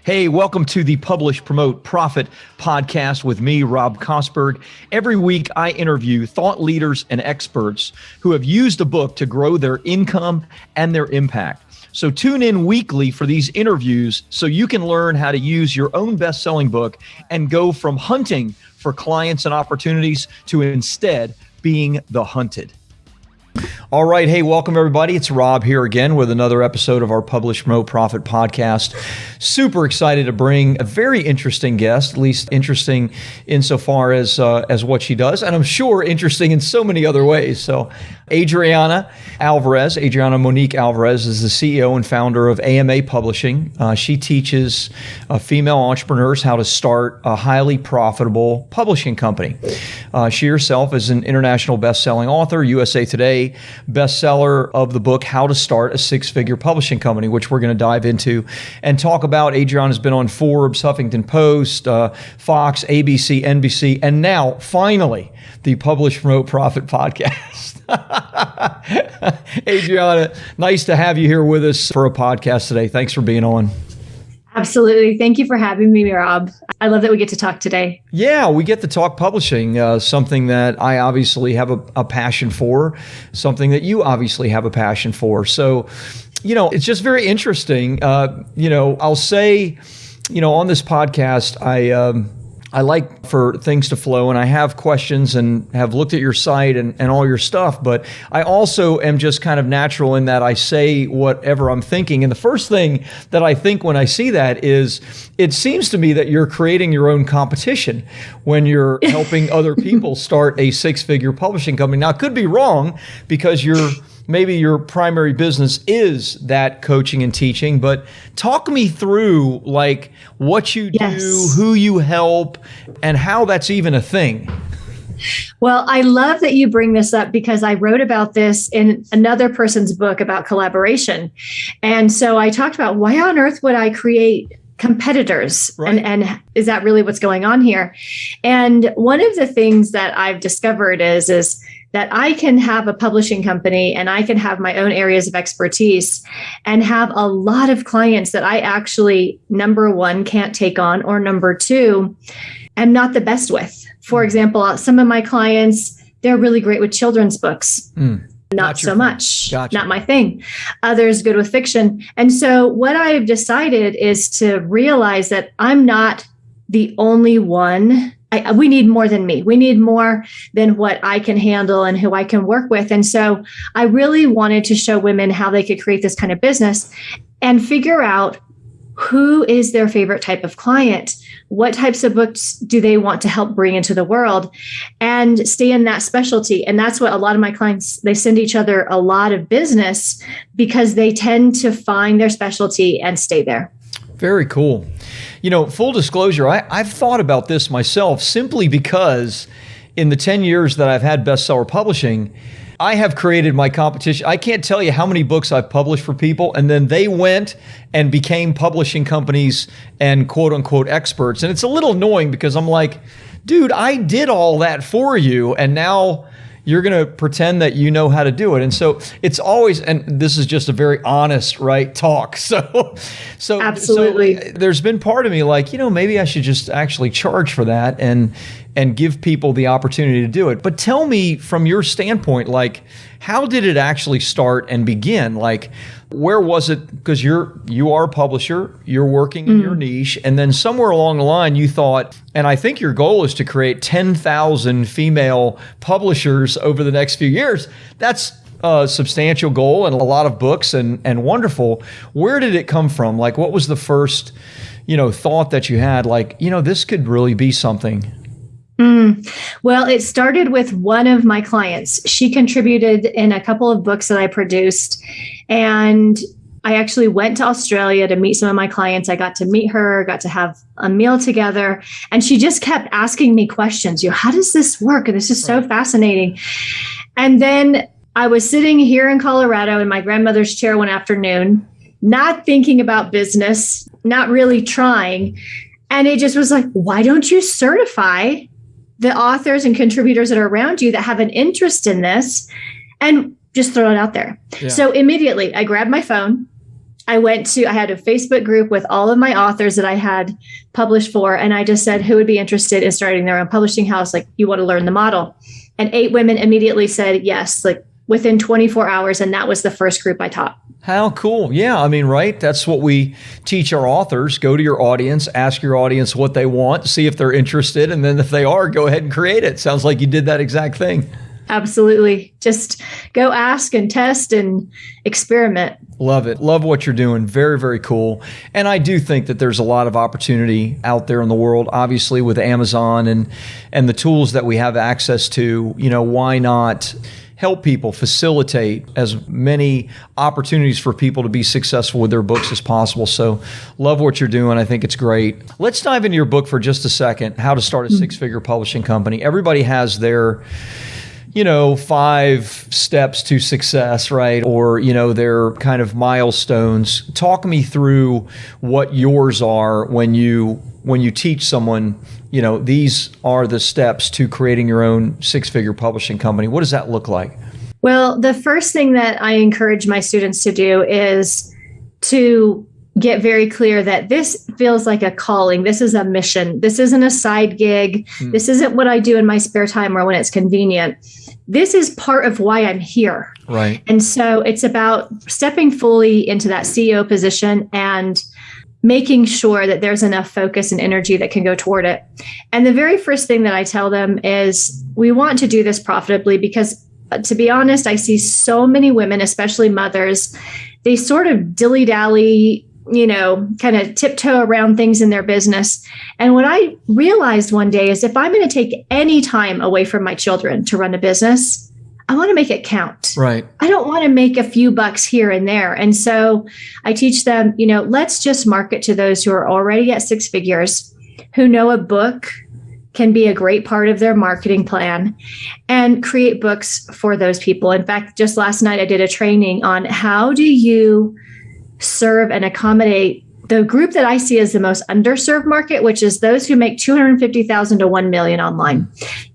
Hey, welcome to the Publish, Promote, Profit podcast with me, Rob Kosberg. Every week, I interview thought leaders and experts who have used a book to grow their income and their impact. So tune in weekly for these interviews so you can learn how to use your own best-selling book and go from hunting for clients and opportunities to instead being the hunted. All right. Hey, welcome everybody. It's Rob here again with another episode of our Publish, Promote, Profit podcast. Super excited to bring a very interesting guest, at least interesting insofar as what she does, and I'm sure interesting in so many other ways. So Adriana Alvarez, Adriana Monique Alvarez is the CEO and founder of AMA Publishing. She teaches female entrepreneurs how to start a highly profitable publishing company. She herself is an international best-selling author, USA Today bestseller of the book, How to Start a Six-Figure Publishing Company, which we're going to dive into and talk about. Adriana's been on Forbes, Huffington Post, Fox, ABC, NBC, and now, finally, the Publish, Promote, Profit podcast. Adriana, nice to have you here with us for a podcast today. Thanks for being on. Absolutely. Thank you for having me, Rob. I love that we get to talk today. Yeah, we get to talk publishing, something that I obviously have a passion for, something that you obviously have a passion for. So, it's just very interesting. I'll say, on this podcast, I like for things to flow, and I have questions and have looked at your site and all your stuff, but I also am just kind of natural in that I say whatever I'm thinking. And the first thing that I think when I see that is, it seems to me that you're creating your own competition when you're helping other people start a six-figure publishing company. Now, it could be wrong because maybe your primary business is that coaching and teaching, but talk me through like what you do, who you help, and how that's even a thing. Well, I love that you bring this up because I wrote about this in another person's book about collaboration. And so I talked about why on earth would I create competitors? Right. And is that really what's going on here? And one of the things that I've discovered is that I can have a publishing company and I can have my own areas of expertise and have a lot of clients that I actually, number one, can't take on, or number two, am not the best with. For example, some of my clients, they're really great with children's books. Not so much. Gotcha. Not my thing. Others good with fiction. And so what I've decided is to realize that I'm not the only one. We need more than me. We need more than what I can handle and who I can work with. And so I really wanted to show women how they could create this kind of business and figure out who is their favorite type of client. What types of books do they want to help bring into the world and stay in that specialty? And that's what a lot of my clients, they send each other a lot of business because they tend to find their specialty and stay there. Very cool. Full disclosure, I've thought about this myself simply because in the 10 years that I've had bestseller publishing, I have created my competition. I can't tell you how many books I've published for people, and then they went and became publishing companies and quote unquote experts. And it's a little annoying because I'm like, dude, I did all that for you, and now you're going to pretend that you know how to do it. And so it's always, and this is just a very honest, right, talk. So absolutely. So there's been part of me like, maybe I should just actually charge for that and give people the opportunity to do it. But tell me from your standpoint, like, how did it actually start and begin? Like, where was it? Because you are a publisher, you're working in your niche, and then somewhere along the line you thought, and I think your goal is to create 10,000 female publishers over the next few years. That's a substantial goal and a lot of books and wonderful. Where did it come from? Like, what was the first, thought that you had? Like, this could really be something. Well, it started with one of my clients. She contributed in a couple of books that I produced, and I actually went to Australia to meet some of my clients. I got to meet her, got to have a meal together, and she just kept asking me questions. How does this work? This is so fascinating. And then I was sitting here in Colorado in my grandmother's chair one afternoon, not thinking about business, not really trying. And it just was like, why don't you certify the authors and contributors that are around you that have an interest in this and just throw it out there? Yeah. So immediately I grabbed my phone I had a Facebook group with all of my authors that I had published for. And I just said, who would be interested in starting their own publishing house? Like, you want to learn the model. And 8 women immediately said yes, like within 24 hours. And that was the first group I taught. How cool. Yeah. I mean, right. That's what we teach our authors. Go to your audience, ask your audience what they want, see if they're interested. And then if they are, go ahead and create it. Sounds like you did that exact thing. Absolutely. Just go ask and test and experiment. Love it. Love what you're doing. Very, very cool. And I do think that there's a lot of opportunity out there in the world, obviously with Amazon and the tools that we have access to. Why not help people, facilitate as many opportunities for people to be successful with their books as possible. So love what you're doing. I think it's great. Let's dive into your book for just a second, How to Start a Six-Figure Publishing Company. Everybody has their 5 steps to success, right? Or, their kind of milestones. Talk me through what yours are when you teach someone, these are the steps to creating your own 6-figure publishing company. What does that look like? Well, the first thing that I encourage my students to do is to get very clear that this feels like a calling. This is a mission. This isn't a side gig. This isn't what I do in my spare time or when it's convenient. This is part of why I'm here. Right. And so it's about stepping fully into that CEO position and making sure that there's enough focus and energy that can go toward it. And the very first thing that I tell them is we want to do this profitably because, to be honest, I see so many women, especially mothers, they sort of dilly-dally, kind of tiptoe around things in their business. And what I realized one day is if I'm going to take any time away from my children to run a business, I want to make it count. Right. I don't want to make a few bucks here and there. And so I teach them, let's just market to those who are already at 6 figures, who know a book can be a great part of their marketing plan, and create books for those people. In fact, just last night, I did a training on how do you serve and accommodate the group that I see as the most underserved market, which is those who make $250,000 to $1 million online.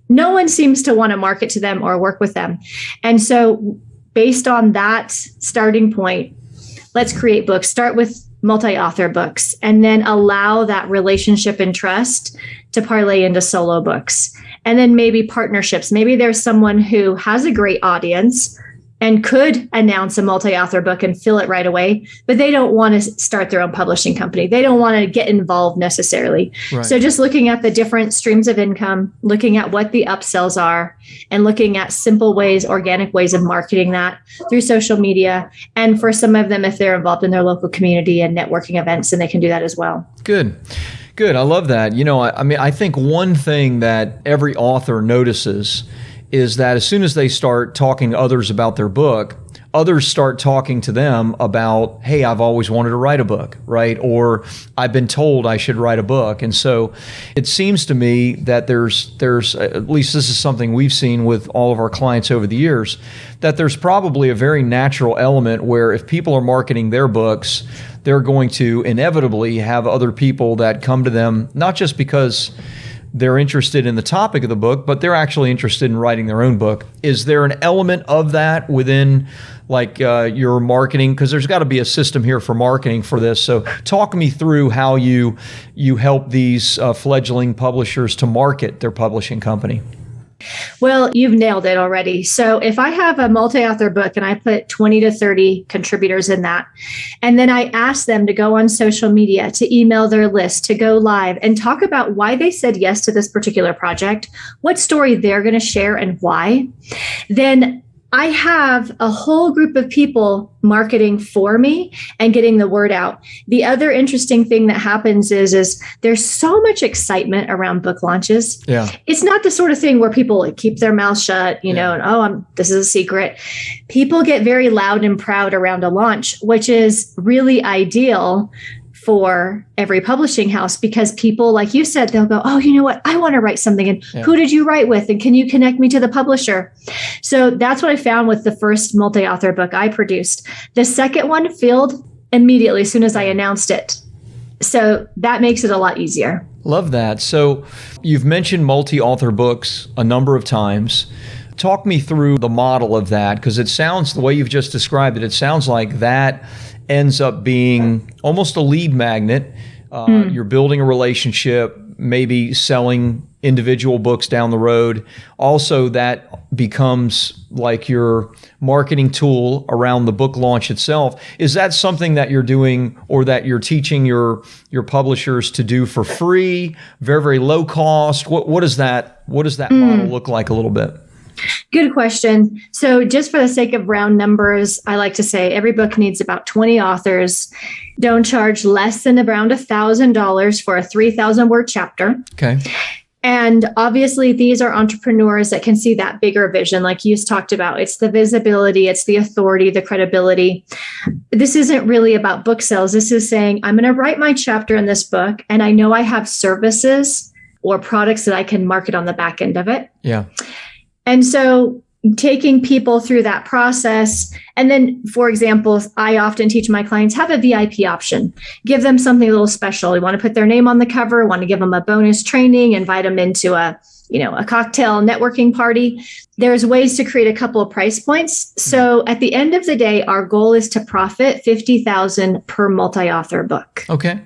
No one seems to want to market to them or work with them. And so based on that starting point, let's create books. Start with multi-author books and then allow that relationship and trust to parlay into solo books. And then maybe partnerships. Maybe there's someone who has a great audience and could announce a multi-author book and fill it right away, but they don't want to start their own publishing company. They don't want to get involved necessarily. Right. So just looking at the different streams of income, looking at what the upsells are, and looking at simple ways, organic ways of marketing that through social media. And for some of them, if they're involved in their local community and networking events, then they can do that as well. Good. I love that. I think one thing that every author notices is that as soon as they start talking to others about their book, others start talking to them about, hey, I've always wanted to write a book, right? Or I've been told I should write a book. And so it seems to me that there's at least this is something we've seen with all of our clients over the years, that there's probably a very natural element where if people are marketing their books, they're going to inevitably have other people that come to them, not just because they're interested in the topic of the book, but they're actually interested in writing their own book. Is there an element of that within your marketing? Because there's got to be a system here for marketing for this. So talk me through how you help these fledgling publishers to market their publishing company. Well, you've nailed it already. So if I have a multi-author book and I put 20 to 30 contributors in that, and then I ask them to go on social media, to email their list, to go live and talk about why they said yes to this particular project, what story they're going to share and why, then I have a whole group of people marketing for me and getting the word out. The other interesting thing that happens is there's so much excitement around book launches. Yeah. It's not the sort of thing where people keep their mouths shut, and this is a secret. People get very loud and proud around a launch, which is really ideal for every publishing house, because people, like you said, they'll go, oh, you know what? I want to write something. And who did you write with? And can you connect me to the publisher? So that's what I found with the first multi-author book I produced. The second one filled immediately as soon as I announced it. So that makes it a lot easier. Love that. So you've mentioned multi-author books a number of times. Talk me through the model of that, because it sounds, the way you've just described it, it sounds like that ends up being almost a lead magnet. You're building a relationship, maybe selling individual books down the road. Also, that becomes like your marketing tool around the book launch itself. Is that something that you're doing or that you're teaching your publishers to do for free, very, very low cost? What does that model look like a little bit? Good question. So just for the sake of round numbers, I like to say every book needs about 20 authors. Don't charge less than around $1,000 for a 3,000 word chapter. Okay. And obviously, these are entrepreneurs that can see that bigger vision, like you talked about. It's the visibility, it's the authority, the credibility. This isn't really about book sales. This is saying, I'm going to write my chapter in this book, and I know I have services or products that I can market on the back end of it. Yeah. And so taking people through that process. And then, for example, I often teach my clients, have a VIP option. Give them something a little special. You want to put their name on the cover, want to give them a bonus training, invite them into a cocktail networking party. There's ways to create a couple of price points. So at the end of the day, our goal is to profit $50,000 per multi-author book. Okay.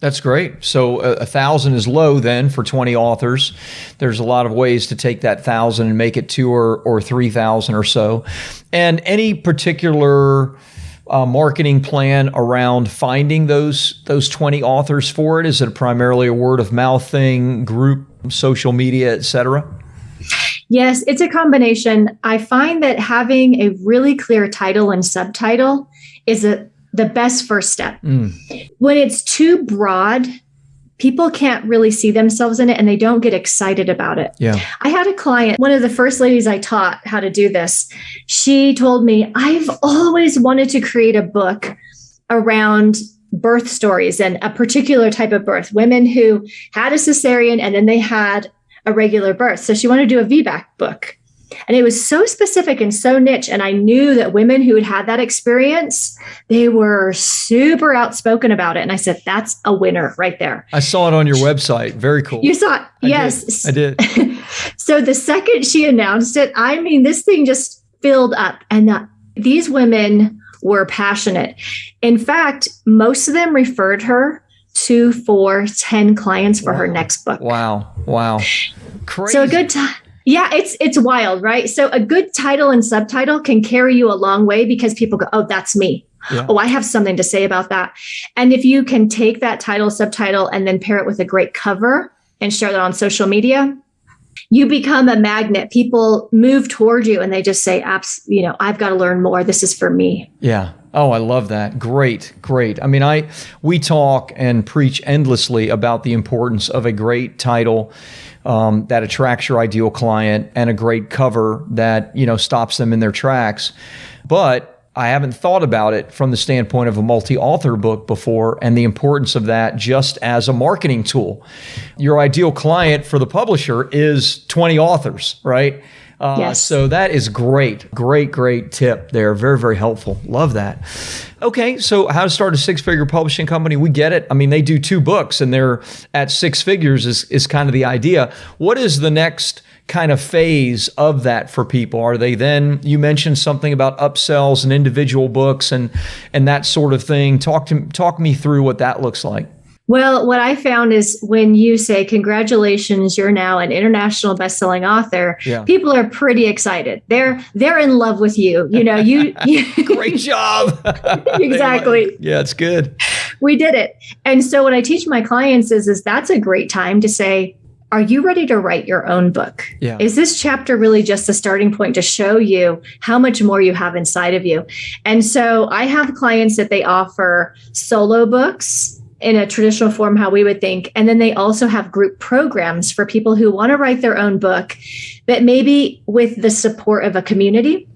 That's great. So 1,000 is low then for 20 authors. There's a lot of ways to take that 1,000 and make it 2,000 or 3,000 or so. And any particular marketing plan around finding those 20 authors for it? Is it primarily a word of mouth thing, group, social media, et cetera? Yes, it's a combination. I find that having a really clear title and subtitle is the best first step. When it's too broad, people can't really see themselves in it and they don't get excited about it. Yeah. I had a client, one of the first ladies I taught how to do this. She told me, I've always wanted to create a book around birth stories and a particular type of birth, women who had a cesarean and then they had a regular birth. So she wanted to do a VBAC book. And it was so specific and so niche. And I knew that women who had that experience, they were super outspoken about it. And I said, that's a winner right there. I saw it on your website. Very cool. You saw it? Yes. I did. So the second she announced it, I mean, this thing just filled up. And these women were passionate. In fact, most of them referred her 2, 4, 10 clients for her next book. Wow. Crazy. So a good time. Yeah, it's wild, right? So a good title and subtitle can carry you a long way because people go, oh, that's me. Yeah. Oh, I have something to say about that. And if you can take that title, subtitle, and then pair it with a great cover and share that on social media, you become a magnet. People move toward you and they just say, I've got to learn more. This is for me. Yeah. Oh, I love that. Great. I mean, we talk and preach endlessly about the importance of a great title that attracts your ideal client and a great cover that, stops them in their tracks. But I haven't thought about it from the standpoint of a multi-author book before and the importance of that just as a marketing tool. Your ideal client for the publisher is 20 authors, right? Yes. So that is great tip there. Very, very helpful. Love that. Okay. So how to start a 6-figure publishing company. We get it. I mean, they do 2 books and they're at 6 figures is kind of the idea. What is the next kind of phase of that for people? Are they then, you mentioned something about upsells and individual books and that sort of thing. Talk me through what that looks like. Well, what I found is when you say, congratulations, you're now an international best-selling author, people are pretty excited. They're in love with you. You Great job. Exactly. Yeah, it's good. We did it. And so what I teach my clients is that's a great time to say, are you ready to write your own book? Yeah. Is this chapter really just the starting point to show you how much more you have inside of you? And so I have clients that they offer solo books in a traditional form, how we would think. And then they also have group programs for people who want to write their own book, but maybe with the support of a community.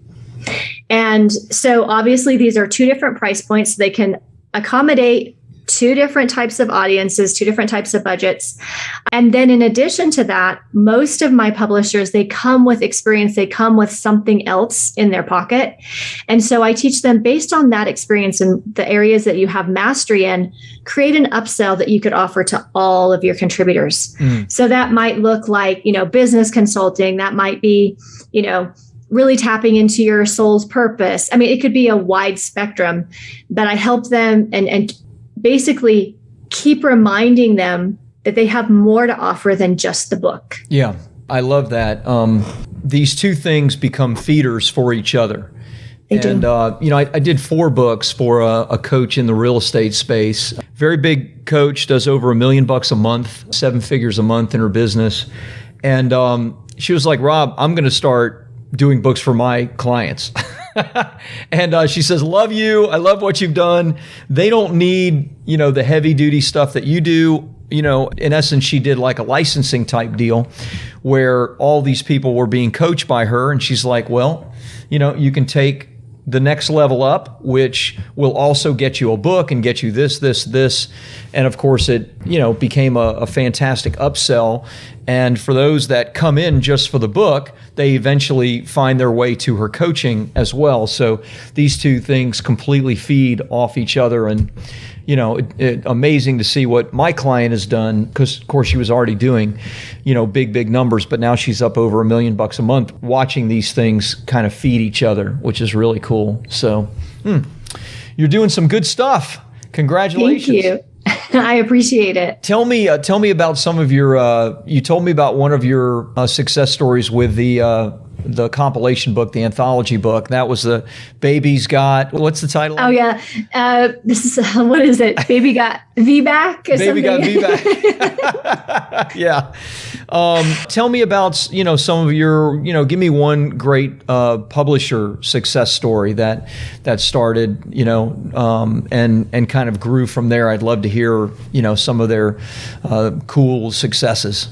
And so obviously these are 2 different price points. They can accommodate 2 different types of audiences, 2 different types of budgets. And then in addition to that, most of my publishers, they come with experience. They come with something else in their pocket. And so I teach them based on that experience in the areas that you have mastery in, create an upsell that you could offer to all of your contributors. So that might look like, business consulting. That might be, really tapping into your soul's purpose. I mean, it could be a wide spectrum, but I help them and basically keep reminding them that they have more to offer than just the book. Yeah, I love that. These two things become feeders for each other. I did 4 books for a coach in the real estate space. Very big coach, does over $1 million a month, 7 figures a month in her business. And she was like, Rob, I'm going to start doing books for my clients. And she says, love you. I love what you've done. They don't need, the heavy duty stuff that you do. In essence, she did like a licensing type deal where all these people were being coached by her. And she's like, well, you can take the next level up, which will also get you a book and get you this. And of course, it, became a fantastic upsell. And for those that come in just for the book, they eventually find their way to her coaching as well. So these two things completely feed off each other. And, amazing to see what my client has done, because of course she was already doing, big numbers, but now she's up over $1 million a month watching these things kind of feed each other, which is really cool. So you're doing some good stuff. Congratulations. Thank you. I appreciate it. Tell me about some of your, you told me about one of your success stories with the compilation book, the anthology book. That was the Baby's Got, what's the title? Oh yeah. This is, what is it? Baby Got VBAC or Baby something? Got VBAC. Yeah. Tell me about, some of your, give me one great publisher success story that started, and kind of grew from there. I'd love to hear, some of their cool successes.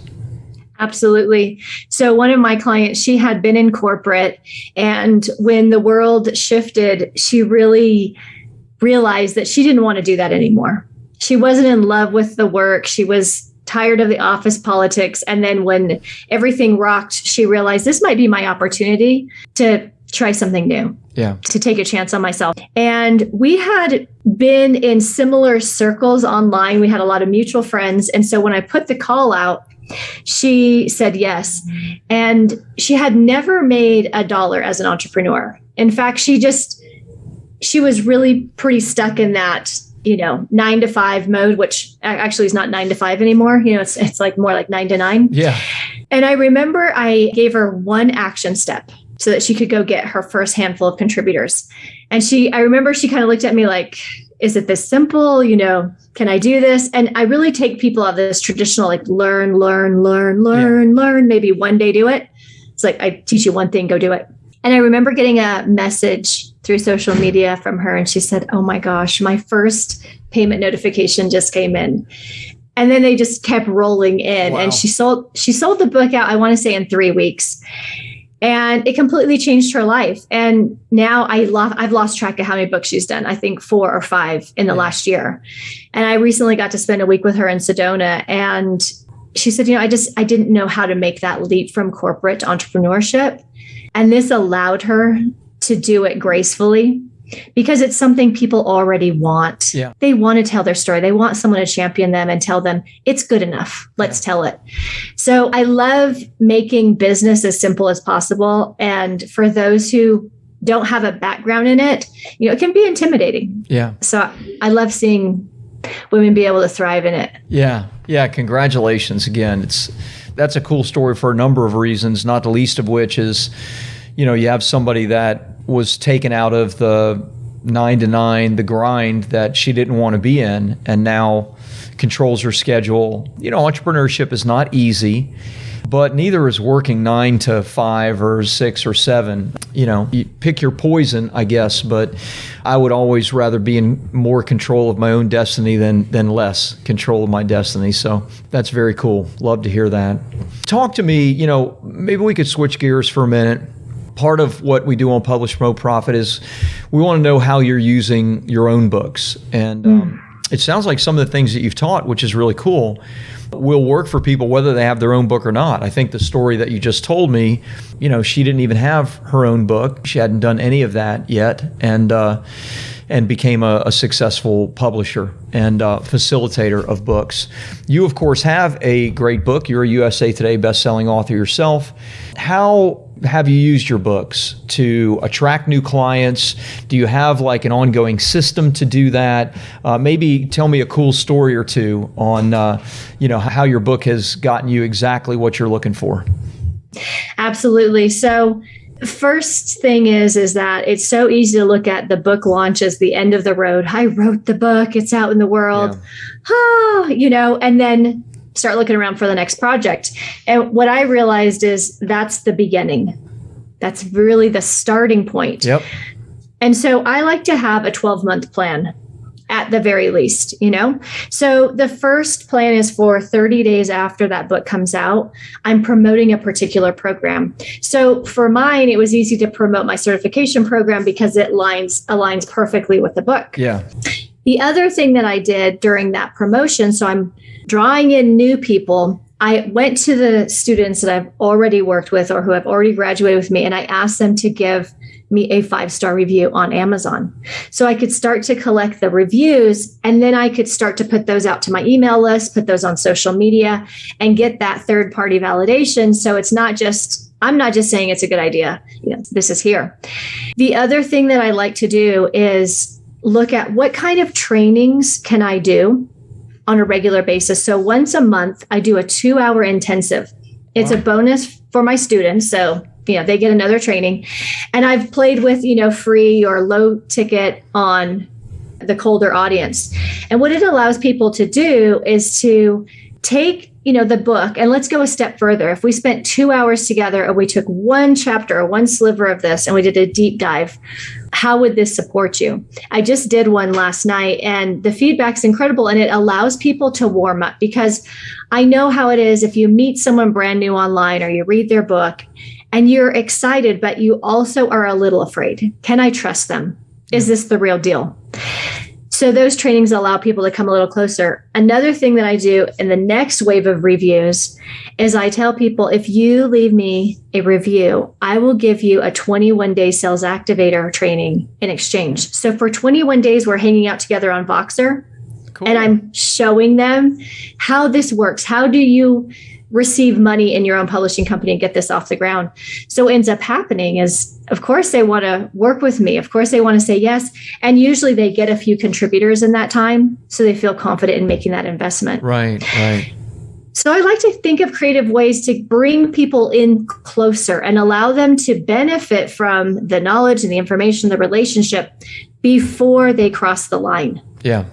Absolutely. So one of my clients, she had been in corporate, and when the world shifted, she really realized that she didn't want to do that anymore. She wasn't in love with the work. She was tired of the office politics. And then when everything rocked, she realized this might be my opportunity to try something new. Yeah. To take a chance on myself. And we had been in similar circles online. We had a lot of mutual friends. And so when I put the call out, she said yes. And she had never made $1 as an entrepreneur. In fact, she was really pretty stuck in that, 9 to 5 mode, which actually is not 9 to 5 anymore. It's like more like 9 to 9. Yeah. And I remember I gave her one action step so that she could go get her first handful of contributors. And I remember she kind of looked at me like, is it this simple? Can I do this? And I really take people out of this traditional, like learn, maybe one day do it. It's like, I teach you one thing, go do it. And I remember getting a message through social media from her. And she said, oh my gosh, my first payment notification just came in. And then they just kept rolling in. Wow. And she sold the book out, I want to say in 3 weeks. And it completely changed her life. And now I've lost track of how many books she's done. I think 4 or 5 in the last year. And I recently got to spend a week with her in Sedona. And she said, I didn't know how to make that leap from corporate to entrepreneurship. And this allowed her to do it gracefully because it's something people already want. Yeah. They want to tell their story. They want someone to champion them and tell them it's good enough. Let's tell it. So I love making business as simple as possible. And for those who don't have a background in it, it can be intimidating. Yeah. So I love seeing women be able to thrive in it. Yeah. Yeah. Congratulations again. That's a cool story for a number of reasons, not the least of which is, you have somebody that was taken out of the 9 to 9, the grind that she didn't want to be in, and now controls her schedule. Entrepreneurship is not easy, but neither is working 9 to 5 or 6 or 7. You pick your poison, I guess, but I would always rather be in more control of my own destiny than less control of my destiny. So that's very cool. Love to hear that. Talk to me, maybe we could switch gears for a minute. Part of what we do on Publish, Promote, Profit is we want to know how you're using your own books. And it sounds like some of the things that you've taught, which is really cool, will work for people whether they have their own book or not. I think the story that you just told me, she didn't even have her own book. She hadn't done any of that yet, and became a successful publisher and facilitator of books. You, of course, have a great book. You're a USA Today bestselling author yourself. How have you used your books to attract new clients? Do you have like an ongoing system to do that? Maybe tell me a cool story or two on, how your book has gotten you exactly what you're looking for. Absolutely. So first thing is that it's so easy to look at the book launch as the end of the road. I wrote the book, it's out in the world, and then start looking around for the next project. And what I realized is that's the beginning. That's really the starting point. Yep. And so I like to have a 12-month plan at the very least, So the first plan is for 30 days after that book comes out, I'm promoting a particular program. So for mine, it was easy to promote my certification program because it aligns perfectly with the book. Yeah. The other thing that I did during that promotion, so I'm drawing in new people. I went to the students that I've already worked with or who have already graduated with me, and I asked them to give me a 5-star review on Amazon. So I could start to collect the reviews, and then I could start to put those out to my email list, put those on social media, and get that third-party validation. So I'm not just saying it's a good idea. This is here. The other thing that I like to do is look at what kind of trainings can I do on a regular basis. So once a month, I do a 2-hour intensive. It's a bonus for my students. So, they get another training. And I've played with, free or low ticket on the colder audience. And what it allows people to do is to take, the book, and let's go a step further. If we spent 2 hours together and we took one chapter or one sliver of this and we did a deep dive, how would this support you? I just did one last night and the feedback's incredible, and it allows people to warm up, because I know how it is if you meet someone brand new online or you read their book and you're excited, but you also are a little afraid. Can I trust them? Is this the real deal? So those trainings allow people to come a little closer. Another thing that I do in the next wave of reviews is I tell people, if you leave me a review, I will give you a 21-day sales activator training in exchange. So for 21 days, we're hanging out together on Voxer. Cool. And I'm showing them how this works. How do you receive money in your own publishing company and get this off the ground? So what ends up happening is, of course, they want to work with me. Of course, they want to say yes. And usually they get a few contributors in that time, so they feel confident in making that investment. Right. So I like to think of creative ways to bring people in closer and allow them to benefit from the knowledge and the information, the relationship, before they cross the line. Yeah.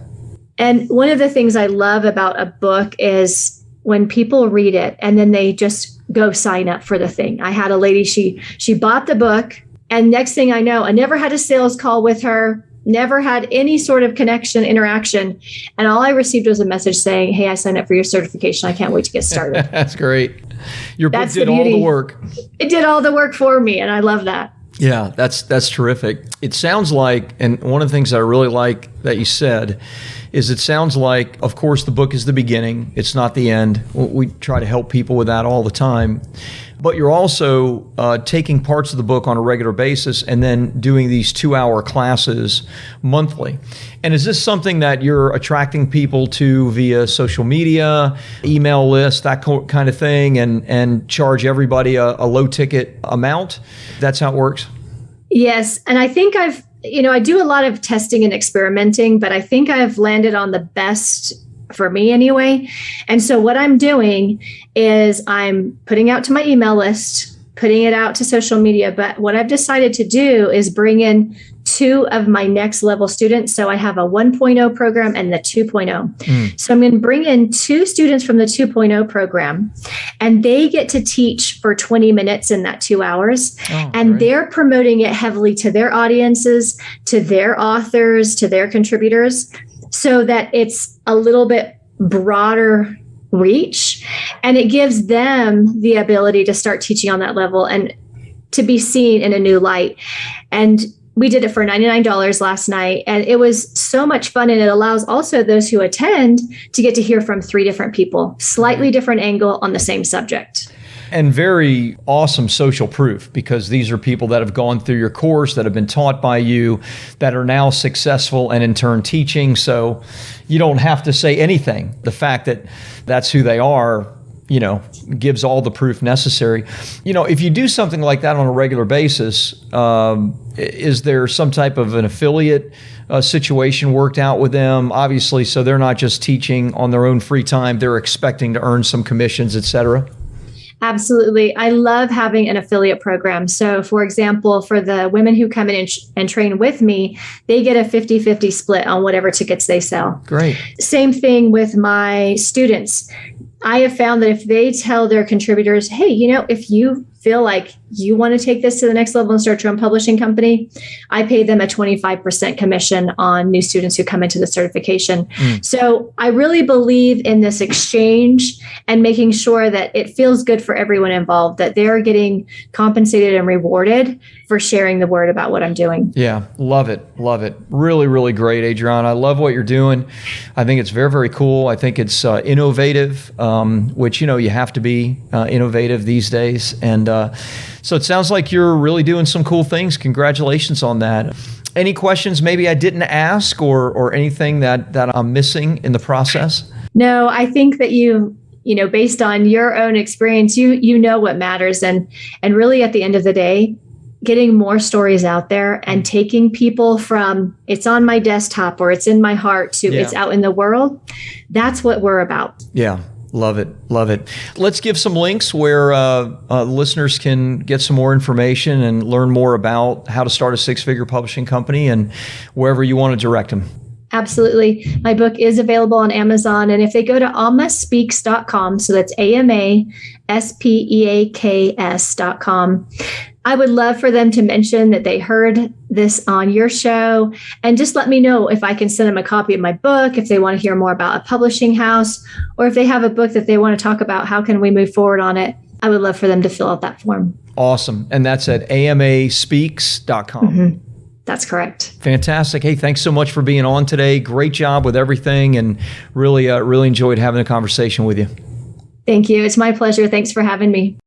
And one of the things I love about a book is when people read it and then they just go sign up for the thing. I had a lady, she bought the book, and next thing I know, I never had a sales call with her, never had any sort of connection, interaction. And all I received was a message saying, hey, I signed up for your certification. I can't wait to get started. That's great. Your book did all the work. It did all the work for me, and I love that. Yeah, that's terrific. It sounds like, and one of the things I really like that you said is it sounds like, of course, the book is the beginning. It's not the end. We try to help people with that all the time. But you're also taking parts of the book on a regular basis and then doing these 2-hour classes monthly. And is this something that you're attracting people to via social media, email list, that kind of thing, and charge everybody a low ticket amount? That's how it works? Yes. And I think I do a lot of testing and experimenting, but I think I've landed on the best for me anyway. And so what I'm doing is I'm putting out to my email list, putting it out to social media. But what I've decided to do is bring in 2 of my next level students. So I have a 1.0 program and the 2.0. So I'm going to bring in 2 students from the 2.0 program, and they get to teach for 20 minutes in that 2 hours. And they're promoting it heavily to their audiences, to their authors, to their contributors, so that it's a little bit broader reach, and it gives them the ability to start teaching on that level and to be seen in a new light. And we did it for $99 last night, and it was so much fun. And it allows also those who attend to get to hear from 3 different people, slightly different angle on the same subject. And very awesome social proof, because these are people that have gone through your course, that have been taught by you, that are now successful and in turn teaching. So you don't have to say anything. The fact that that's who they are gives all the proof necessary. If you do something like that on a regular basis, is there some type of an affiliate situation worked out with them? Obviously, so they're not just teaching on their own free time, they're expecting to earn some commissions, et cetera. Absolutely. I love having an affiliate program. So for example, for the women who come in and train with me, they get a 50-50 split on whatever tickets they sell. Great. Same thing with my students. I have found that if they tell their contributors, hey, if you feel like you want to take this to the next level and start your own publishing company, I pay them a 25% commission on new students who come into the certification. So I really believe in this exchange and making sure that it feels good for everyone involved, that they're getting compensated and rewarded for sharing the word about what I'm doing. Yeah, love it. Love it. Really, really great, Adriana. I love what you're doing. I think it's very, very cool. I think it's innovative, which, you have to be innovative these days. And so it sounds like you're really doing some cool things. Congratulations on that. Any questions maybe I didn't ask or anything that I'm missing in the process? No, I think that based on your own experience, you know what matters. And really at the end of the day, getting more stories out there and taking people from it's on my desktop or it's in my heart to it's out in the world. That's what we're about. Yeah. Love it. Love it. Let's give some links where listeners can get some more information and learn more about how to start a six-figure publishing company and wherever you want to direct them. Absolutely. My book is available on Amazon. And if they go to amaspeaks.com, so that's AMASPEAKS.com, I would love for them to mention that they heard this on your show and just let me know if I can send them a copy of my book, if they want to hear more about a publishing house, or if they have a book that they want to talk about, how can we move forward on it? I would love for them to fill out that form. Awesome. And that's at amaspeaks.com. Mm-hmm. That's correct. Fantastic. Hey, thanks so much for being on today. Great job with everything and really enjoyed having a conversation with you. Thank you. It's my pleasure. Thanks for having me.